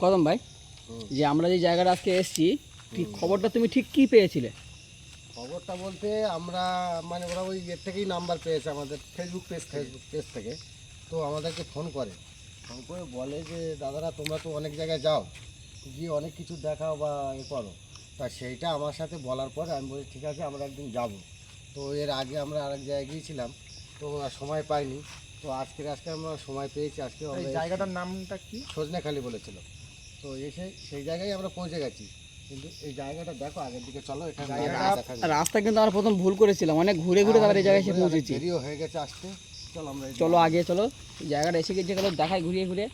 কদম ভাই, যে আমরা যে জায়গাটা আজকে এসেছি, ঠিক খবরটা তুমি ঠিক কি পেয়েছিলে? খবরটা বলতে আমরা মানে ওরা ওই এর থেকেই নাম্বার পেয়েছে আমাদের ফেসবুক পেজ থেকে। তো আমাদেরকে ফোন করে বলে যে দাদারা তোমরা তো অনেক জায়গায় যাও, গিয়ে অনেক কিছু দেখাও বা এ করো। তা সেইটা আমার সাথে বলার পরে আমি বলি ঠিক আছে আমরা একদিন যাব। তো এর আগে আমরা আরেক জায়গায় গিয়েছিলাম, তো আর সময় পাইনি। তো আজকে আমরা সময় পেয়েছি। আজকে এই জায়গাটার নামটা কি? সজনেখালি বলেছিল। তো এসে সেই জায়গায় আমরা পৌঁছে গেছি। কিন্তু এই জায়গাটা দেখো, আগের দিকে চলো, এখানে রাস্তা কিন্তু আমরা প্রথম ভুল করেছিলাম, অনেক ঘুরে ঘুরে তারপর এই জায়গায় এসে পৌঁছেছি। দেরিও হয়ে গেছে আসতে। চলো আমরা চলো আগে চলো, জায়গাটা এসে গেছে, গেলো দেখাই ঘুরিয়ে ঘুরে।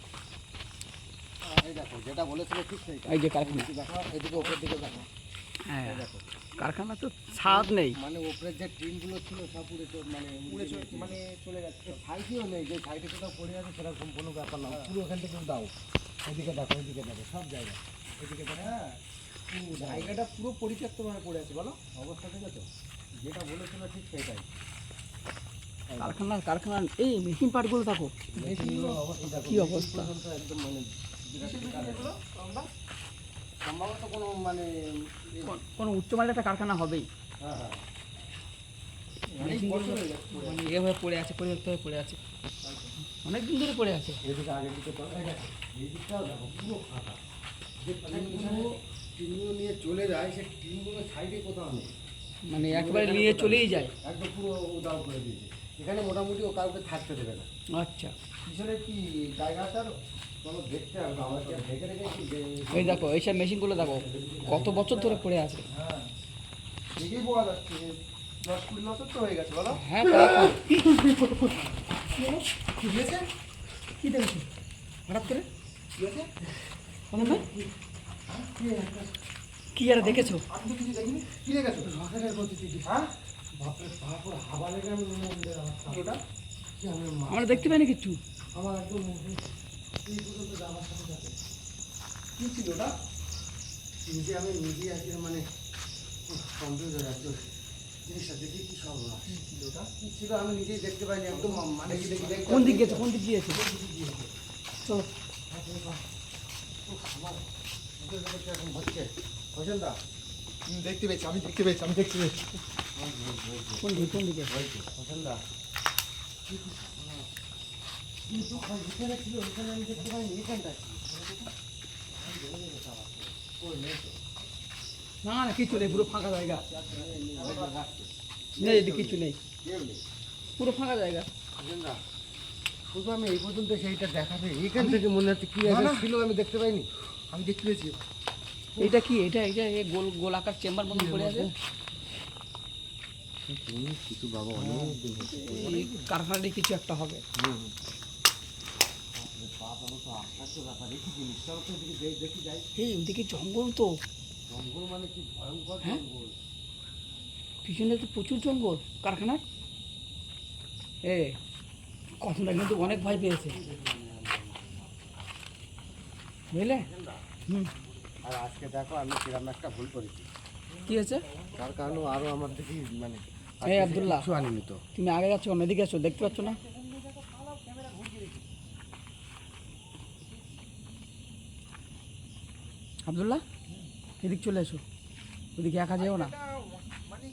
এই দেখো যেটা বলেছিল ঠিক সেইটা। এই যে কারখানা, দেখো এদিকে উপরের দিকে দেখো। হ্যাঁ দেখো কারখানা তো ছাদ নেই, মানে উপরের যে টিনগুলো ছিল সব উড়ে মানে চলে যাচ্ছে। সাইডেও নেই, যে সাইডে কোথাও পড়ে আছে সেরকম কোনো ব্যাপার না। পুরো ওখান থেকে দাও, এদিকে দেখো, এদিকে দেখো, সব জায়গা এদিকে দেখো। হ্যাঁ, জায়গাটা পুরো পরিত্যক্তভাবে পড়ে আছে বলো। অবস্থা ঠিক আছে, যেটা বলেছিল ঠিক সেটাই। কারখানা এই মেশিন পার্টগুলো দেখো মেশিনগুলো অবস্থা দেখো, কি অবস্থা। একদম মানে সম্ভবত কোনো মানে কোনো উচ্চমানের একটা কারখানা হবেই। হ্যাঁ হ্যাঁ মানে এভাবে পড়ে আছে, পরিত্যক্ত হয়ে পড়ে আছে, অনেক দিন ধরে পড়ে আছে। এদিকে আগের দিকে এই দিকটাও দেখো পুরো ফাঁকা। যে টিনগুলো নিয়ে চলে যায়, সে টিনগুলো সাইডে কোথাও নেই, মানে একবারে নিয়ে চলেই যায়। একদম পুরো উদাও করে দিয়েছে। এখানে মোটামুটি ও কাউকে থাকতে দেবে না। আচ্ছা, পিছনে কি জায়গা আছে আরো? চলো দেখতে হবে, আমাকে ঢেকে রেখেছি। এই দেখো এইসব মেশিনগুলো দেখো কত বছর ধরে পড়ে আছে। হ্যাঁ, দেখেই বোঝা যাচ্ছে 10-20 বছর তো হয়ে গেছে বলো। হ্যাঁ তারপর কি হয়েছে? কি দেখেছো হঠাৎ করে? কি হয়েছে? কোনো না, কি আর দেখেছো? আমি তো কিছু দেখিনি। কি দেখেছো? রকেটের গতিতে কি? হ্যাঁ, বাপরে বাপ, ওর হাওয়া লেগে আমি ওটা আমরা দেখতে পাইনি কিচ্ছু। আমার একদম এই পর্যন্ত যাওয়ার সাথে সাথে কি ছিল ওটা? নিজে আমি নিজে আজকে মানে কমপ্লিট হয়ে যাচ্ছে জিনিসটা দেখি। কি সব ছিল ওটা? কি ছিল আমি নিজেই দেখতে পাইনি একদম। মানে কি দেখি কোন দিক গেছে, কোন দিক গিয়েছে? চলো আমার মুখের ভেতর কিরকম হচ্ছে। হোসেন দা দেখতে পেয়েছি, আমি দেখতে পেয়েছি। কোন দিক, কোন দিকে? হোসেন দা কিন্তু যেখানে ছিল ওখানে আমি দেখতে পাইনি। এখানটা না না কিছু নেই, পুরো ফাঁকা জায়গা নেই, এদিকে কিছু নেই, পুরো ফাঁকা জায়গা। হোসেন দা শুধু আমি এই পর্যন্ত সেইটা দেখাবে, এইখান থেকে মনে হচ্ছে কি একটা ছিল আমি দেখতে পাইনি। আমি দেখতে পেয়েছি। এটা কি? এটা এটা এই গোল গোল আকার চেম্বার মতো পড়ে আছে। কিছু বাবা অনেক দিন হচ্ছে। এই কারখানাটি কিছু একটা হবে। বাপ, আমার তো আশ্চর্য ব্যাপার। এই কি জিনিসটা ওকে দেখি যাই। এই ওদিকে জঙ্গল তো, জঙ্গল মানে কি ভয়ঙ্কর হ্যাঁ? জঙ্গল। পিছনে তো প্রচুর জঙ্গল কারখানার। এ কথাটা কিন্তু অনেক ভয় পেয়েছে, বুঝলে? হুম, আর আজকে দেখো আমি কিরম একটা ভুল করেছি। কি হয়েছে? তার কারণে আরো আমার দেখি মানে এই আব্দুল্লাহ, কিছু আনিনি তো। তুমি আগে যাচ্ছ, অন্য এদিকে আসো, দেখতে পাচ্ছ না? আব্দুল্লাহ এদিক চলে এসো, ওদিকে একা যেও না। মানে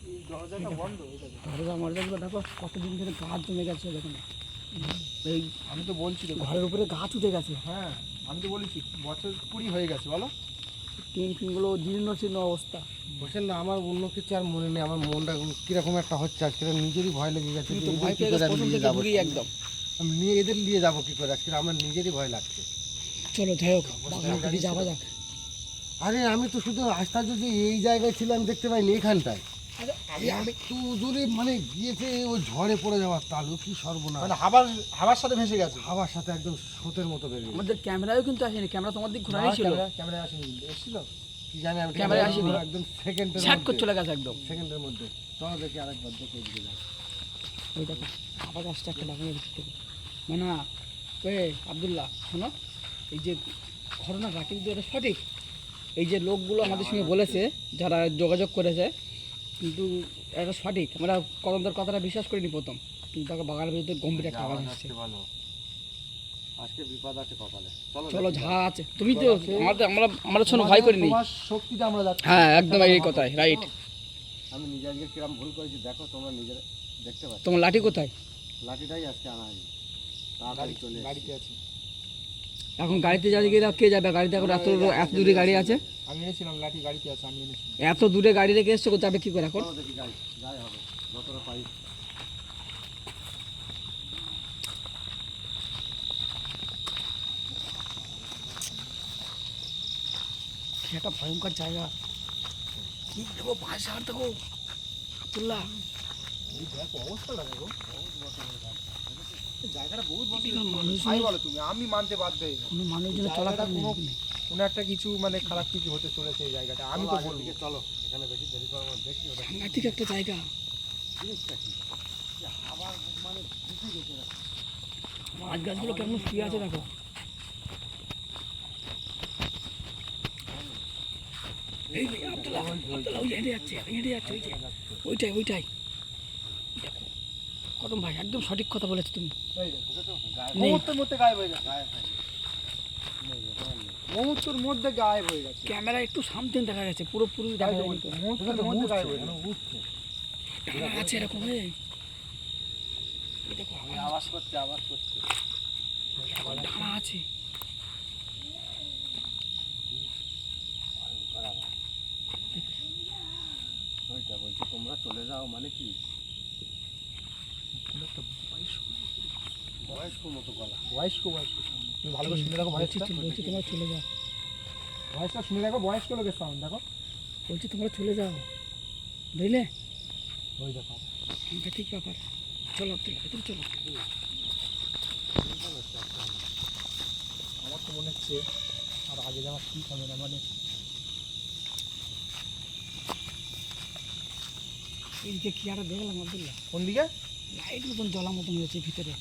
এই দরজাটা বন্ধ। দরজা মরজাগুলো দেখো কতদিন ধরে গাছ জমে গেছে, দেখো না এই আমি তো বলছি তো। ঘরের উপরে গাছ উঠে গেছে, হ্যাঁ, আমি তো বলেছি বছর 20 হয়ে গেছে বলো। টিন ফিনগুলো জীর্ণ শীর্ণ অবস্থা। হোসেন না, আমার অন্য কিছু আর মনে নেই। আমার মনটা কিরকম একটা হচ্ছে আজকে, নিজেরই ভয় লেগে গেছে। তুমি তো যে ভয় এদের কি পেয়ে করে গেছো আমি প্রথম নিয়ে থেকে যাবো? ঘুরিয়ে একদম। আমি নিয়ে এদের নিয়ে যাবো কি করে আজকে, আমার নিজেরই ভয় লাগছে। চলো যাই হোক, বাগানের দিকে যাওয়া যাক। আরে আমি তো শুধু আস্থা যদি এই জায়গায় ছিলাম দেখতে পাইনি এখানটায়। আমি একটু দূরে মানে গিয়েছে ওই ঝড়ে পড়ে যাওয়ার তালু, কি সর্বনাশ। মানে হাওয়ার সাথে ভেসে গেছে। হাওয়ার সাথে একদম স্রোতের মতো বেরিয়ে আমাদের ক্যামেরাও কিন্তু আসেনি, ক্যামেরা তোমার দিক ঘোরানোই ছিল, ক্যামেরায় আসেনি, এসেছিল। কি জানি আমি ক্যামেরায় আসেনি। একদম সেকেন্ডের ছাট করে চলে গেছে একদম। সেকেন্ডের মধ্যে। চলো দেখি আরেকবার দেখে এদিকে যাই। ওই দেখো আবার আসছে একটা বাগানের ভিতর থেকে। মানে ওই আব্দুল্লাহ শোনো, এই যে ঘটনাটা কিন্তু এটা সঠিক, এই যে লোকগুলো আমাদের সঙ্গে বলেছে, যারা যোগাযোগ করেছে, কিন্তু এটা সঠিক। আমরা কদমদার কথাটা বিশ্বাস করিনি প্রথম, কিন্তু তাকে বাগানের ভিতরে গম্ভীর একটা আওয়াজ আসছে। ভালো আজকে বিপদ আছে কপালে। চলো চলো যা আছে তুমি তো আমরা শোনো ভয় করিনি। তোমার শক্তিতে আমরা যাচ্ছি। হ্যাঁ একদম এই কথাই রাইট। আমি নিজে আজকে কিরম ভুল করেছি দেখো, তোমরা নিজেরা দেখতে পাচ্ছ। তোমার লাঠি কোথায়? লাঠিটাই আজকে আনা হয়নি, তাড়াতাড়ি চলে এসেছি। গাড়িতে আছে। এখন গাড়িতে যাবে গেলে কে যাবে গাড়িতে? এখন এত দূরে গাড়ি আছে, আমি এনেছিলাম লাঠি, গাড়িতে আছে, আমি এনেছিলাম। এত দূরে গাড়ি রেখে এসছো, যাবে কি করে এখন? চলো দেখি যাই, যাই হবে যতটা পারি। কি একটা ভয়ঙ্কর জায়গা, কি দেখো ভাষা দেখো আব্দুল্লাহ, এই দেখো অবস্থাটা দেখো। জায়গাটা বহুত বড়। এদিকে মানুষ তাই বলো তুমি, আমি মানতে বাধ্য হই না। কোনো মানুষজন চলাফেরা নেই। কোনো একটা কিছু মানে খারাপ কিছু হতে চলেছে এই জায়গাটা, আমি তো বলবো। দিকে চলো, এখানে বেশি দেরি করার মধ্যে দেখি ওটা সাংঘাতিক একটা জায়গা, জিনিসটা কি। আবার মানে ঢুকে গেছে এরা। মাছ গাছগুলো কেমন শুয়ে আছে দেখো। এই যে আব্দুল্লাহ, আব্দুল্লাহ, ওই যে হেঁটে যাচ্ছে, ওই যে ওইটাই দেখো। কদম ভাই একদম সঠিক কথা বলেছো তুমি। এই দেখো, দেখো, নেই। মুহূর্তের মধ্যে গায়েব হয়ে গেছে। গায়ে হয়নি। নেই, ওখানে নেই। মুহূর্তের মধ্যে গায়েব হয়ে গেছে। ক্যামেরা একটু সামনে দেখা গেছে, পুরোপুরি দেখা যায়নি তো। মুহূর্তের মধ্যে গায়েব হয়ে গেছে। টানা আছে এরকম এই দেখো আওয়াজ করছে, আওয়াজ করছে। টানা আছে। ওইটা বলছি তোমরা চলে যাও মানে কি? বয়স্ক মতো গলা। বয়স্ক তুমি ভালো করে শুনে দেখো ভয়েসটা। বলছি তোমরা চলে যাও, ভয়েসটা শুনে দেখো, বয়স্ক লোকের সাউন্ড দেখো। বলছি তোমরা চলে যাও, বুঝলে? ওই দেখো, এটা ঠিক ব্যাপার। চলো আব্দুল্লাহ, ভেতরে চলো। আমার তো মনে হচ্ছে আর আগে যাওয়ার ঠিক হবে না। মানে এইদিকে কি একটা দেখলাম আব্দুল্লাহ, কোন দিকে? লাইট মতন জ্বলা মতন হয়েছে ভিতরে,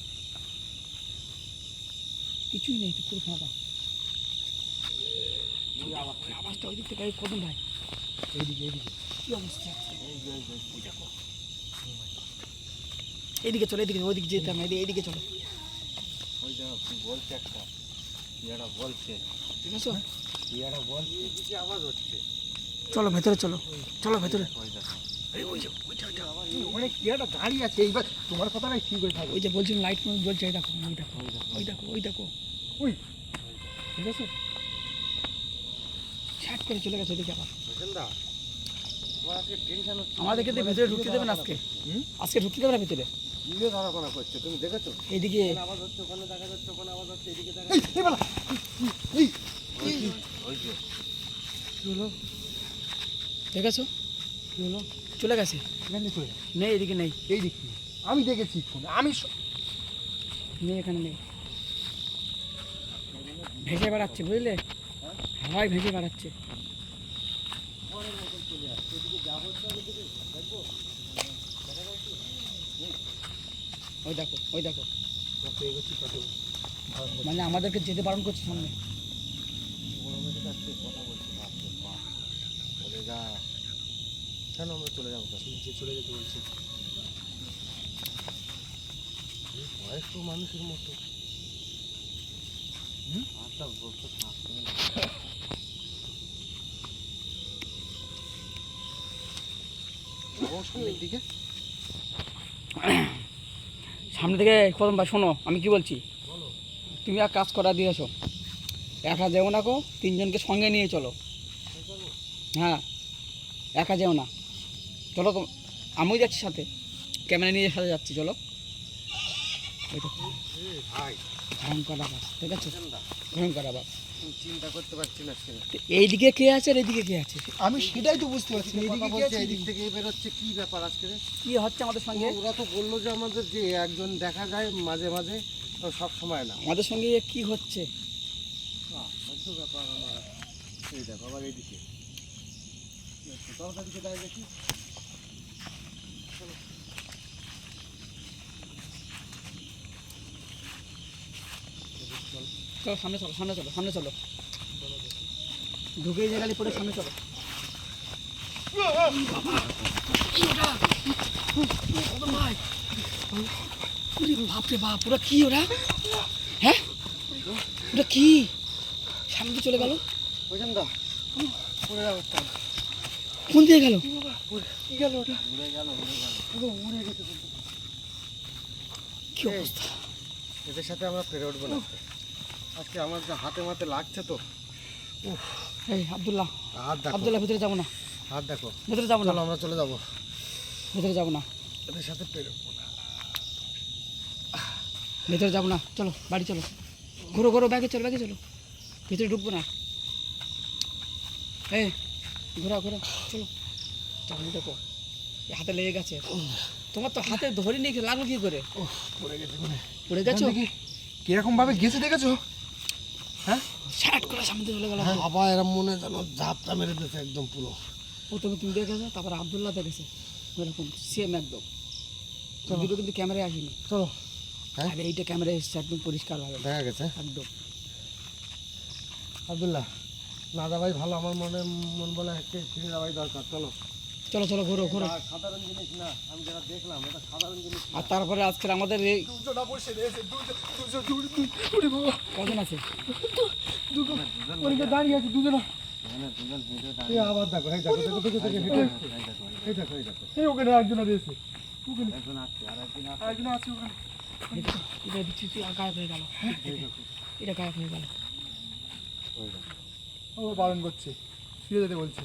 কিছুই নেই তো, পুরো ফাঁকা। আওয়াজটা ওই দিক থেকে কদম ভাই, এইদিকে। কি অবস্থা? ওই দেখো, এইদিকে চলো, ওইদিকে যেতাম না, এইদিকে চলো। ওই দেখো কি বলছে একটা, কি একটা বলছে, ঠিক আছে, কি একটা বলছে, কি আওয়াজ হচ্ছে। চলো ভেতরে, চলো ভেতরে। ওই দেখো আরে ওই যে ওইটা, ওখানে কি একটা দাঁড়িয়ে আছে। এইবার তোমার কথাটাই ঠিক হয়ে থাকবে। ওই যে বলছি লাইট মতন জ্বলছে, এই দেখো, ওই দেখো, ওই ঠিক আছে, ছাট করে চলে গেছে ওইদিকে আবার। বুঝলেন দা, তোমার আজকে টেনশন হচ্ছে। আমাদেরকে তো ভিতরে ঢুকতে দেবে না আজকে, আজকে ঢুকতে দেবে না ভিতরে। ইয়ে ধারণা করছে, তুমি দেখেছো? এইদিকে ওখানে আওয়াজ হচ্ছে, ওখানে দেখা যাচ্ছে, ওখানে আওয়াজ হচ্ছে, এদিকে দেখা যাচ্ছে। ওই যে দেখেছো, কি হলো? চলে গেছে, এখান থেকে চলে যাও। নেই এদিকে নেই, এই দিক থেকে আমি দেখেছি ফোনে। আমি নেই এখানে নেই, ভেসে বেড়াচ্ছে বুঝলে, হাওয়ায় ভেসে বেড়াচ্ছে। ওই দেখো, যত এগোচ্ছি তত ভয় হচ্ছে। মানে আমাদেরকে যেতে বারণ করছে সামনে। গরমের কাছে কথা বলছি, বাপরে বাপ। চলে যা, কেন আমরা চলে যাবো? যে চলে যেতে বলছি। বয়স্ক মানুষের মতো আচ্ছা বলতো থাকতে সামনের দিকে। সামনে থেকে কদম ভাই শোনো, আমি কি বলছি, তুমি এক কাজ করা দিয়েছো, একা যেও না গো, তিনজনকে সঙ্গে নিয়ে চলো। হ্যাঁ, একা যেও না, চলো তো, আমিও যাচ্ছি সাথে, ক্যামেরা নিয়ে সাথে যাচ্ছি, চলো। ওই দেখো, ভাই ভয়ঙ্কর আওয়াজ, ঠিক আছে, ভয়ঙ্কর আওয়াজ। তুমি চিন্তা করতে পারছি না ছেলে। তো এইদিকে কে আছে আর এইদিকে কে আছে, আমি সেটাই তো বুঝতে পারছি না। কথা এদিকে কে বলছে, আছে? এদিক থেকে বেরোচ্ছে, কি ব্যাপার আজকে রে? কি হচ্ছে আমাদের সঙ্গে? ওরা তো বললো যে আমাদের যে একজন দেখা যায় মাঝে মাঝে, তো সব সময় না। আমাদের সঙ্গে কি হচ্ছে? আশ্চর্য ব্যাপার আমার। এই দেখো আবার এইদিকে দরকার দিকে দাঁড়িয়ে দেখি। চলো সামনে চলো, ঢুকে যে গালি পরে সামনে চলো। কি ওটা? কদম ভাই, বাপরে বাপ, ওরা কি ওরা? হ্যাঁ, ওটা কি সামনে দিয়ে চলে গেল? বুঝলেন দা পড়ে যাবো কোন দিয়ে গেল? কি গেল ওটা? উড়ে গেল পুরো উড়ে গেছে কিন্তু। কি অবস্থা? এদের সাথে আমরা পেরে উঠবো না আজকে আমার যে হাতে মাতে লাগছে তো এই আব্দুল্লাহ, হাত দেখো আব্দুল্লাহ ভেতরে যাবো না, হাত দেখো ভেতরে যাবো না, চলো আমরা চলে যাবো ভেতরে যাবো না, এদের সাথে পেরে উঠবো না ভেতরে যাবো না, চলো বাড়ি চলো, ঘোরো ঘোরো, ব্যাগে চলো, ব্যাগে চলো, ভেতরে ঢুকবো না। এই ঘোরা ঘোরা চলো, চাকরি দেখো হাতে লেগে গেছে। তোমার তো হাতে ধরে নিয়ে লাগলো কি করে? পড়ে গেছে কোনে পড়ে গেছো? কিরকম ভাবে গেছে দেখেছো? হ্যাঁ শার্ট করে সামনে দিয়ে চলে গেল। বাবা এরা মনে যেন ঝাপটা মেরে দিয়েছে একদম পুরো প্রথমে তুমি দেখেছো, তারপরে আব্দুল্লাহ দেখেছে, এরকম সেম একদম। দুটো কিন্তু ক্যামেরায় আসেনি, চলো হ্যাঁ আর এইটা ক্যামেরায় এসেছে একদম পরিষ্কারভাবে দেখা গেছে একদম। আব্দুল্লাহ না দাবাই ভালো আমার মন বলে একটা ফিরে যাওয়াই দরকার চলো চলো চলো ঘোরো ঘোরো। আর সাধারণ জিনিস না আমি যেটা দেখলাম এটা সাধারণ জিনিস না। আর তারপরে আজকের আমাদের এই দুজনা বসে রয়েছে, ওরে বাবা, কজন আছে? দুটো ওদিকে দাঁড়িয়ে আছে দুজনা। এই আবার দেখো এই দেখো দেখো দেখো দেখো এই দেখো এই দেখো এই ওখানে একজনা রয়েছে, ওখানে আরেকজন আছে ওখানে। এটা দিচ্ছি গায়েব হয়ে গেল, এটা গায়েব হয়ে গেল। ও বারণ করছে, ফিরে যেতে বলছে।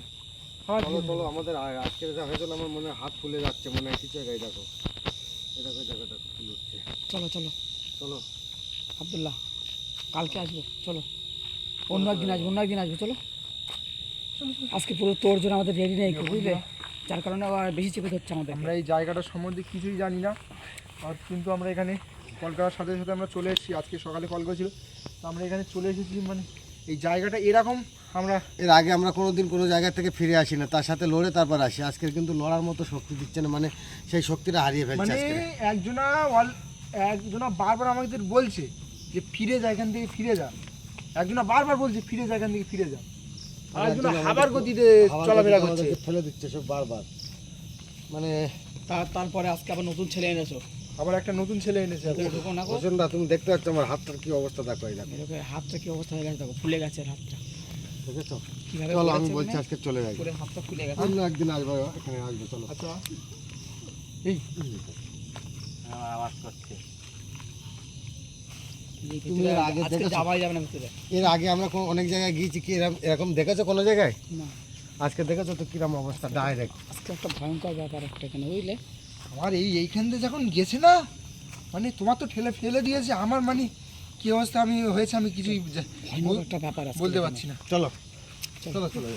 চলো চলো আমাদের আজকে যা হয়েছিল আমার মনে হয় হাত ফুলে যাচ্ছে মনে হয় কিছু এই দেখো এই দেখো এই দেখো দেখো ফুল উঠছে চলো চলো চলো আব্দুল্লাহ, কালকে আসবো, চলো অন্য একদিন আসবো, অন্য একদিন আসবো, চলো। আজকে পুরো তোর জন্য আমাদের রেডি নেই কেউ, বুঝলে, যার কারণে আবার বেশি চেপে ধরছে আমাদের। আমরা এই জায়গাটা সম্বন্ধে কিছুই জানি না, আর কিন্তু আমরা এখানে কল করার সাথে সাথে আমরা চলে এসেছি। আজকে সকালে কল করেছিল, তো আমরা এখানে চলে এসেছি। মানে এই জায়গাটা এরকম, আমরা এর আগে আমরা কোনোদিন কোনো জায়গা থেকে ফিরে আসি না, তার সাথে লড়ে তারপর আসি। আজকে কিন্তু লড়ার মতো শক্তি দিচ্ছে না, মানে সেই শক্তিটা হারিয়ে ফেলছে মানে আজকে। একজনা বারবার আমাদের বলছে যে ফিরে যা, এখান থেকে ফিরে যা। একজনা বারবার বলছে ফিরে যা, এখান থেকে ফিরে যা। আর একজনা হাবার গতিতে চলাফেরা করছে, আমাদেরকে ফেলে দিচ্ছে সব বারবার। মানে তারপরে আজকে আবার নতুন ছেলে এনেছো, আবার একটা নতুন ছেলে এনেছে। ঢুকো না গো। প্রচন্ডা তুমি দেখতে পাচ্ছ আমার হাতটার কি অবস্থা দেখো এই দেখো এরকম হাতটা কি অবস্থা হয়ে গেছে দেখো, ফুলে গেছে আর হাতটা দেখেছো? কিভাবে চলো আমি ফুলেছে বলছি মানে? আজকে চলে যাই, পুরো হাতটা ফুলে গেছে। অন্য একদিন আসবো এখানে আসবো চলো। আচ্ছা এই এই তুমি ভিতরে এর আগে আজকে দেখেছো? যাওয়াই যাবে না ভিতরে, এর আগে আমরা অনেক জায়গায় গিয়েছি কি এরকম দেখেছো কোনো জায়গায়? না। আজকে দেখেছো তো কিরম অবস্থা ডাইরেক্ট। আজকে একটা ভয়ঙ্কর ব্যাপার একটা এখানে, বুঝলে। আমার এইখান থেকে যখন গেছে না, মানে তোমার তো ঠেলে ফেলে দিয়েছে, আমার মানে কি অবস্থা আমি হয়েছে আমি কিছুই ভয়ানক একটা ব্যাপার আছে বলতে পারছি না। চলো চলো চলো